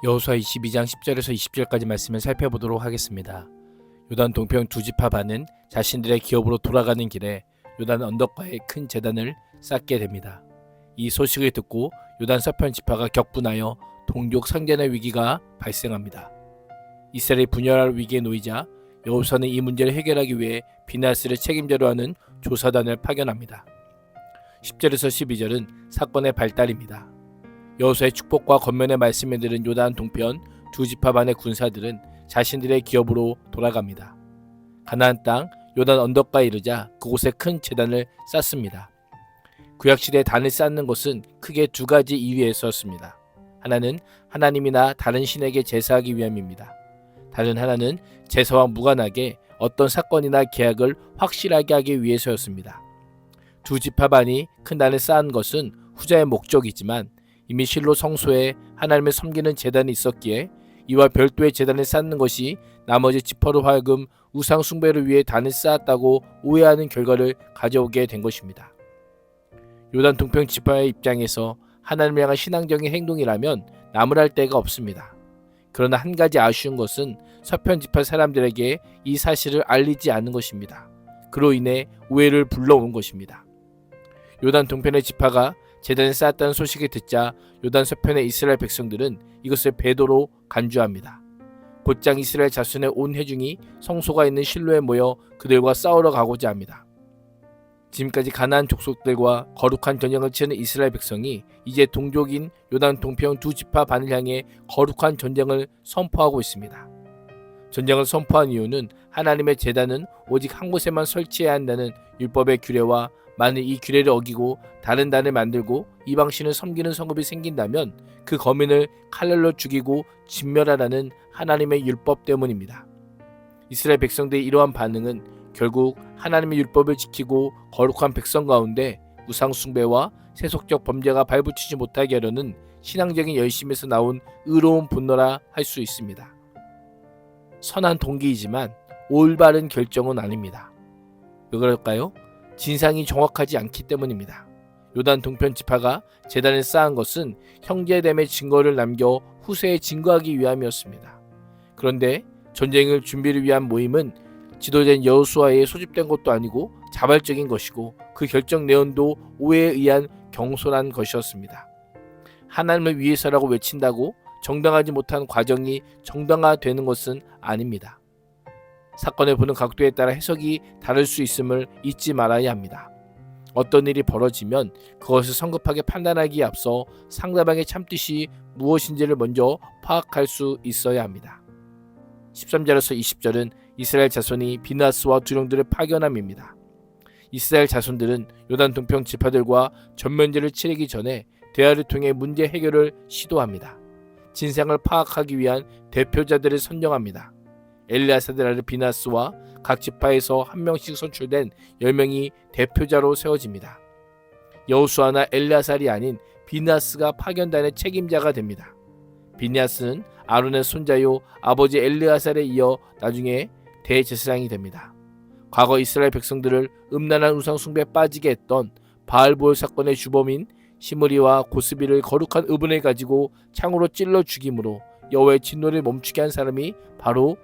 여호수아 22장 10절에서 20절까지 말씀을 살펴보도록 하겠습니다. 요단 동편 두 지파 반은 자신들의 기업으로 돌아가는 길에 요단 언덕가에 큰 제단을 쌓게 됩니다. 이 소식을 듣고 요단 서편 지파가 격분하여 동족 상전의 위기가 발생합니다. 이스라엘이 분열할 위기에 놓이자 여호수아는 이 문제를 해결하기 위해 비나스를 책임자로 하는 조사단을 파견합니다. 10절에서 12절은 사건의 발달입니다. 여호수아의 축복과 권면의 말씀에 들은 요단 동편 두 지파 반의 군사들은 자신들의 기업으로 돌아갑니다. 가나안 땅 요단 언덕가에 이르자 그곳에 큰 제단을 쌓습니다. 구약시대에 단을 쌓는 것은 크게 두 가지 이유에 썼습니다. 하나는 하나님이나 다른 신에게 제사하기 위함입니다. 다른 하나는 제사와 무관하게 어떤 사건이나 계약을 확실하게 하기 위해서였습니다. 두 지파 반이 큰 단을 쌓은 것은 후자의 목적이지만 이미 실로 성소에 하나님을 섬기는 제단이 있었기에 이와 별도의 제단을 쌓는 것이 나머지 지파로 하여금 우상 숭배를 위해 단을 쌓았다고 오해하는 결과를 가져오게 된 것입니다. 요단 동편 지파의 입장에서 하나님을 향한 신앙적인 행동이라면 나무랄 데가 없습니다. 그러나 한 가지 아쉬운 것은 서편 지파 사람들에게 이 사실을 알리지 않은 것입니다. 그로 인해 오해를 불러온 것입니다. 요단 동편의 지파가 제단을 쌓았다는 소식을 듣자 요단 서편의 이스라엘 백성들은 이것을 배도로 간주합니다. 곧장 이스라엘 자손의 온 회중이 성소가 있는 실로에 모여 그들과 싸우러 가고자 합니다. 지금까지 가나안 족속들과 거룩한 전쟁을 치는 이스라엘 백성이 이제 동족인 요단 동편 두 지파 반을 향해 거룩한 전쟁을 선포하고 있습니다. 전쟁을 선포한 이유는 하나님의 제단은 오직 한 곳에만 설치해야 한다는 율법의 규례와 만일 이 규례를 어기고 다른 단을 만들고 이방신을 섬기는 성읍이 생긴다면 그 거민을 칼날로 죽이고 진멸하라는 하나님의 율법 때문입니다. 이스라엘 백성들의 이러한 반응은 결국 하나님의 율법을 지키고 거룩한 백성 가운데 우상 숭배와 세속적 범죄가 발붙이지 못하게 하려는 신앙적인 열심에서 나온 의로운 분노라 할 수 있습니다. 선한 동기이지만 올바른 결정은 아닙니다. 왜 그럴까요? 진상이 정확하지 않기 때문입니다. 요단 동편 지파가 제단을 쌓은 것은 형제됨의 증거를 남겨 후세에 증거하기 위함이었습니다. 그런데 전쟁을 준비를 위한 모임은 지도자인 여호수아에 소집된 것도 아니고 자발적인 것이고 그 결정 내용도 오해에 의한 경솔한 것이었습니다. 하나님을 위해서라고 외친다고 정당하지 못한 과정이 정당화되는 것은 아닙니다. 사건을 보는 각도에 따라 해석이 다를 수 있음을 잊지 말아야 합니다. 어떤 일이 벌어지면 그것을 성급하게 판단하기에 앞서 상대방의 참뜻이 무엇인지를 먼저 파악할 수 있어야 합니다. 13절에서 20절은 이스라엘 자손이 비나스와 두령들을 파견함입니다. 이스라엘 자손들은 요단 동편 지파들과 전면제를 치르기 전에 대화를 통해 문제 해결을 시도합니다. 진상을 파악하기 위한 대표자들을 선정합니다. 엘리아사들 아들 비나스와 각 지파에서 한 명씩 선출된 10명이 대표자로 세워집니다. 여호수아나 엘리아살이 아닌 비나스가 파견단의 책임자가 됩니다. 비나스는 아론의 손자요 아버지 엘리아살에 이어 나중에 대제사장이 됩니다. 과거 이스라엘 백성들을 음란한 우상 숭배에 빠지게 했던 바알보올 사건의 주범인 시므리와 고스비를 거룩한 의분을 가지고 창으로 찔러 죽임으로 여호와의 진노를 멈추게 한 사람이 바로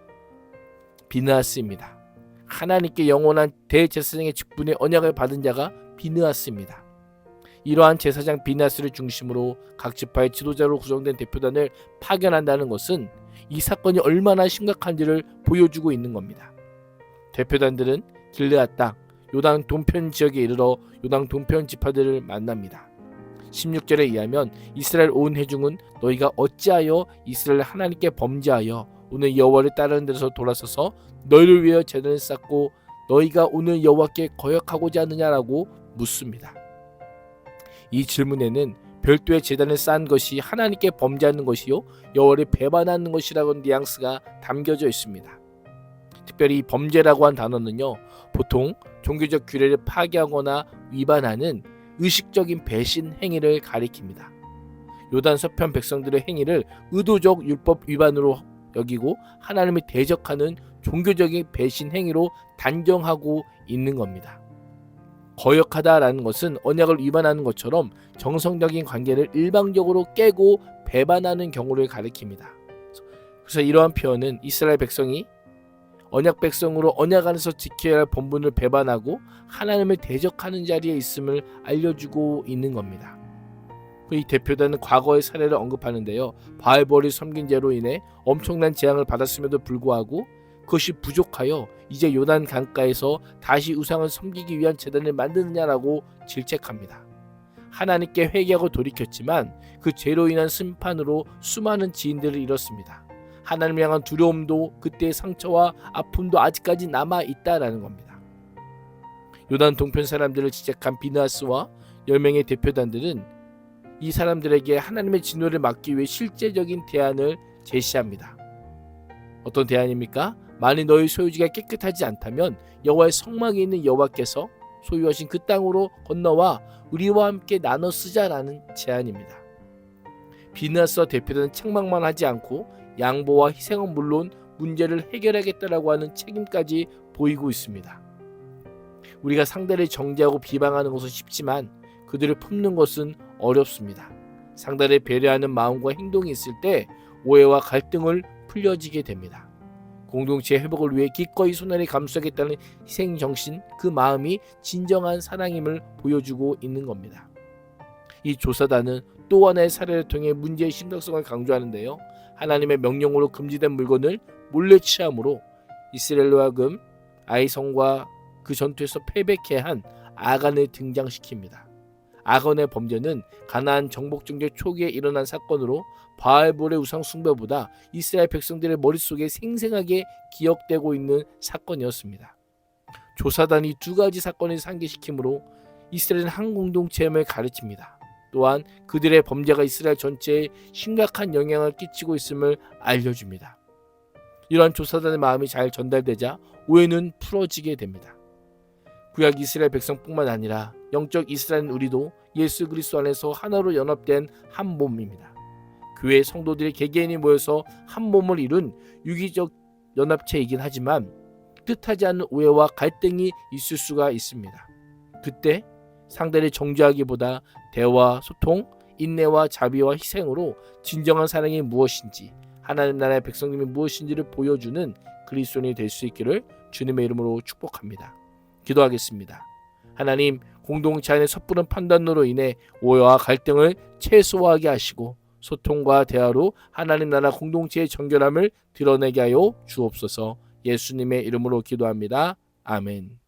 비느하스입니다. 하나님께 영원한 대제사장의 직분의 언약을 받은 자가 비느하스입니다. 이러한 제사장 비느하스를 중심으로 각 지파의 지도자로 구성된 대표단을 파견한다는 것은 이 사건이 얼마나 심각한지를 보여주고 있는 겁니다. 대표단들은 길르앗 땅 요단 동편 지역에 이르러 요단 동편 지파들을 만납니다. 16절에 의하면 이스라엘 온 회중은 너희가 어찌하여 이스라엘 하나님께 범죄하여 오늘 여호와를 따르는 데서 돌아서서 너희를 위하여 제단을 쌓고 너희가 오늘 여호와께 거역하고자 하느냐라고 묻습니다. 이 질문에는 별도의 제단을 쌓은 것이 하나님께 범죄하는 것이요 여호와를 배반하는 것이라는 뉘앙스가 담겨져 있습니다. 특별히 범죄라고 한 단어는요 보통 종교적 규례를 파괴하거나 위반하는 의식적인 배신 행위를 가리킵니다. 요단 서편 백성들의 행위를 의도적 율법 위반으로 여기고 하나님을 대적하는 종교적인 배신 행위로 단정하고 있는 겁니다. 거역하다라는 것은 언약을 위반하는 것처럼 정성적인 관계를 일방적으로 깨고 배반하는 경우를 가리킵니다. 그래서 이러한 표현은 이스라엘 백성이 언약 백성으로 언약 안에서 지켜야 할 본분을 배반하고 하나님을 대적하는 자리에 있음을 알려주고 있는 겁니다. 이 대표단은 과거의 사례를 언급하는데요. 바알볼을 섬긴 죄로 인해 엄청난 재앙을 받았음에도 불구하고 그것이 부족하여 이제 요단 강가에서 다시 우상을 섬기기 위한 제단을 만드느냐라고 질책합니다. 하나님께 회개하고 돌이켰지만 그 죄로 인한 심판으로 수많은 지인들을 잃었습니다. 하나님을 향한 두려움도 그때의 상처와 아픔도 아직까지 남아있다라는 겁니다. 요단 동편 사람들을 지적한 비느하스와 10명의 대표단들은 이 사람들에게 하나님의 진노를 막기 위해 실제적인 대안을 제시합니다. 어떤 대안입니까? 만일 너희 소유지가 깨끗하지 않다면 여호와의 성막에 있는 여호와께서 소유하신 그 땅으로 건너와 우리와 함께 나눠 쓰자라는 제안입니다. 비느하스와 대표단은 책망만 하지 않고 양보와 희생은 물론 문제를 해결하겠다라고 하는 책임까지 보이고 있습니다. 우리가 상대를 정죄하고 비방하는 것은 쉽지만 그들을 품는 것은 어렵습니다. 상대를 배려하는 마음과 행동이 있을 때 오해와 갈등을 풀려지게 됩니다. 공동체의 회복을 위해 기꺼이 손해를 감수하겠다는 희생정신, 그 마음이 진정한 사랑임을 보여주고 있는 겁니다. 이 조사단은 또 하나의 사례를 통해 문제의 심각성을 강조하는데요. 하나님의 명령으로 금지된 물건을 몰래 취함으로 이스라엘로 하여금 아이성과 그 전투에서 패배케 한 아간을 등장시킵니다. 아간의 범죄는 가나안 정복 정제 초기에 일어난 사건으로 바알볼의 우상 숭배보다 이스라엘 백성들의 머릿속에 생생하게 기억되고 있는 사건이었습니다. 조사단이 두 가지 사건을 상기시키므로 이스라엘은 한 공동체임을 가르칩니다. 또한 그들의 범죄가 이스라엘 전체에 심각한 영향을 끼치고 있음을 알려줍니다. 이러한 조사단의 마음이 잘 전달되자 오해는 풀어지게 됩니다. 구약 이스라엘 백성뿐만 아니라 영적 이스라엘 우리도 예수 그리스도 안에서 하나로 연합된 한 몸입니다. 교회 성도들이 개개인이 모여서 한 몸을 이룬 유기적 연합체이긴 하지만 뜻하지 않은 오해와 갈등이 있을 수가 있습니다. 그때 상대를 정죄하기보다 대화, 소통, 인내와 자비와 희생으로 진정한 사랑이 무엇인지, 하나님 나라의 백성님이 무엇인지를 보여주는 그리스도인이 될 수 있기를 주님의 이름으로 축복합니다. 기도하겠습니다. 하나님, 공동체 안의 섣부른 판단으로 인해 오해와 갈등을 최소화하게 하시고 소통과 대화로 하나님 나라 공동체의 정결함을 드러내게 하여 주옵소서. 예수님의 이름으로 기도합니다. 아멘.